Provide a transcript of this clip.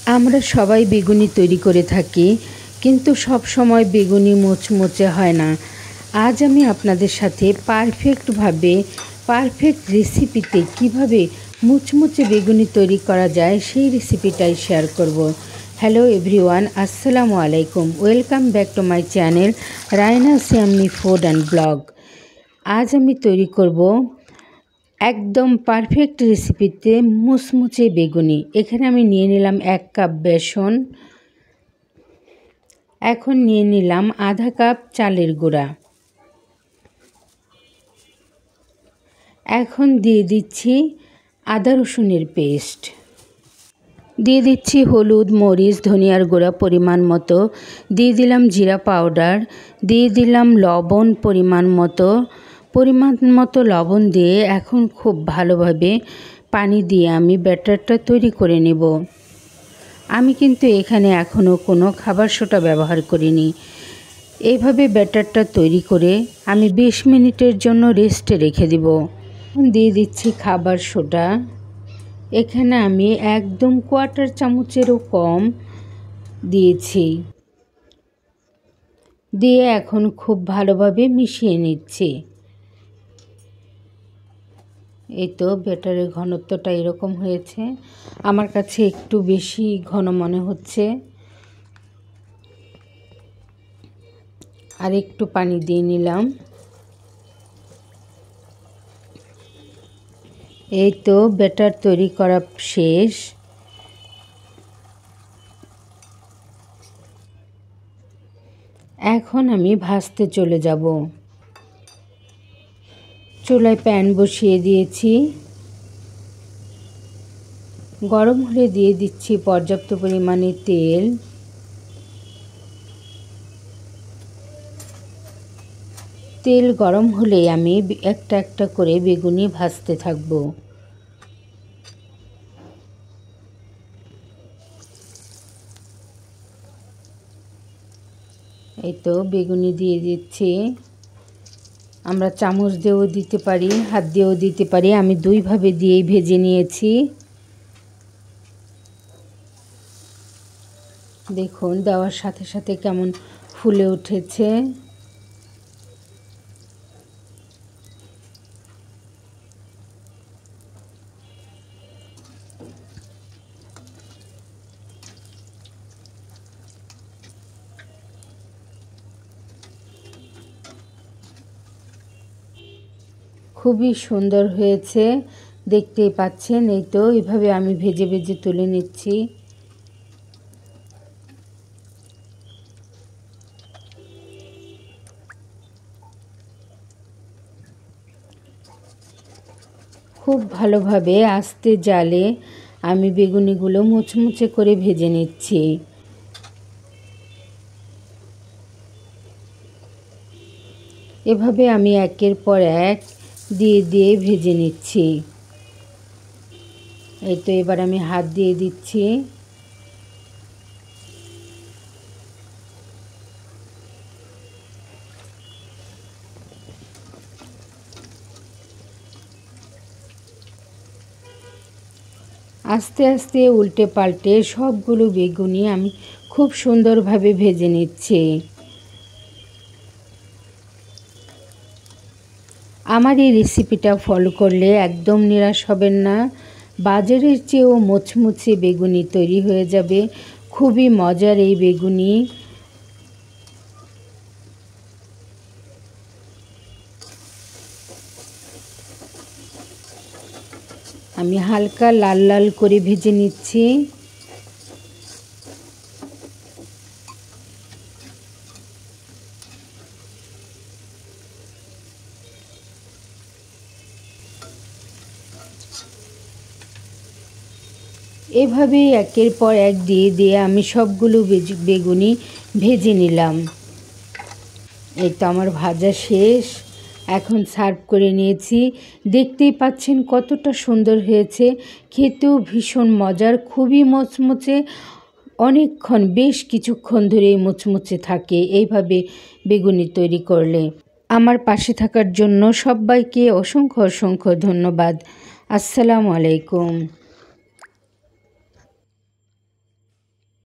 আমরা সবাই বেগুনি তৈরি করে থাকি, কিন্তু সব সময় বেগুনি মুচমুচে হয় না। আজ আমি আপনাদের সাথে পারফেক্ট রেসিপিতে কিভাবে মুচমুচে বেগুনি তৈরি করা যায় সেই রেসিপিটাই শেয়ার করব। হ্যালো এভরিওয়ান, আসসালামু আলাইকুম। Welcome back to my channel Rayna Siyamoni food and blog. আজ আমি তৈরি করব একদম পারফেক্ট রেসিপিতে মুচমুচে বেগুনি। এখানে আমি নিয়ে নিলাম 1 কাপ বেসন। এখন নিয়ে নিলাম আধা কাপ চালের গুঁড়া। এখন দিয়ে দিচ্ছি আদা রসুনের পেস্ট, দিয়ে দিচ্ছি হলুদ, মরিচ, ধনিয়ার গুঁড়া পরিমাণ মতো, দিয়ে দিলাম জিরা পাউডার, দিয়ে দিলাম লবণ পরিমাণ মতো লবণ দিয়ে এখন খুব ভালোভাবে পানি দিয়ে আমি ব্যাটারটা তৈরি করে নেব। আমি কিন্তু এখানে এখনও কোনো খাবার সোডা ব্যবহার করিনি। এইভাবে ব্যাটারটা তৈরি করে আমি 20 মিনিটের জন্য রেস্টে রেখে দেব। দিয়ে দিচ্ছি খাবার সোডা। এখানে আমি একদম 1/4 চামচেরও কম দিয়েছি, দিয়ে এখন খুব ভালোভাবে মিশিয়ে নিচ্ছি। এই তো ব্যাটারের ঘনত্বটা এরকম হয়েছে, আমার কাছে একটু বেশি ঘন মনে হচ্ছে। আর একটু পানি দিয়ে নিলাম। এই তো ব্যাটার তৈরি করা শেষ। এখন আমি ভাজতে চলে যাব। চুলায় প্যান বসিয়ে দিয়েছি, গরম হলে দিয়ে দিচ্ছি পর্যাপ্ত পরিমাণে তেল। তেল গরম হলে আমি একটা একটা করে বেগুনি ভাজতে থাকব। এই তো বেগুনি দিয়ে দিচ্ছি। আমরা চামচ দিয়েও দিতে পারি, হাত দিয়েও দিতে পারি। আমি দুইভাবে দিয়েই ভেজে নিয়েছি। দেখুন দেওয়ার সাথে সাথে কেমন ফুলে উঠেছে। খুবই সুন্দর হয়েছে, দেখতেই পাচ্ছেন। এই তো এইভাবে আমি ভেজে ভেজে তুলে নিচ্ছি। খুব ভালোভাবে আস্তে জালে আমি বেগুনিগুলো মুচমুচে করে ভেজে নিচ্ছি। এভাবে আমি একের পর এক দিয়ে দিয়ে ভেজে নিচ্ছি। এই তো এবার আমি হাত দিয়ে দিচ্ছি। আস্তে আস্তে উল্টে পাল্টে সবগুলো বেগুনি আমি খুব সুন্দরভাবে ভেজে নিচ্ছি। আমার এই রেসিপিটা ফলো করলে একদম নিরাশ হবেন না। বাজারের চেয়েও মুচমুচে বেগুনি তৈরি হয়ে যাবে। খুবই মজার এই বেগুনি। আমি হালকা লাল লাল করে ভেজে নিচ্ছি। এভাবেই একের পর এক দিয়ে দিয়ে আমি সবগুলো বেগুনি ভেজে নিলাম। এই তো আমার ভাজা শেষ। এখন সার্ভ করে নিয়েছি। দেখতেই পাচ্ছেন কতটা সুন্দর হয়েছে, খেতেও ভীষণ মজার, খুবই মুচমুচে। অনেকক্ষণ, বেশ কিছুক্ষণ ধরেই মুচমুচে থাকে এইভাবে বেগুনি তৈরি করলে। আমার পাশে থাকার জন্য সবাইকে অসংখ্য অসংখ্য ধন্যবাদ। আসসালামু আলাইকুম।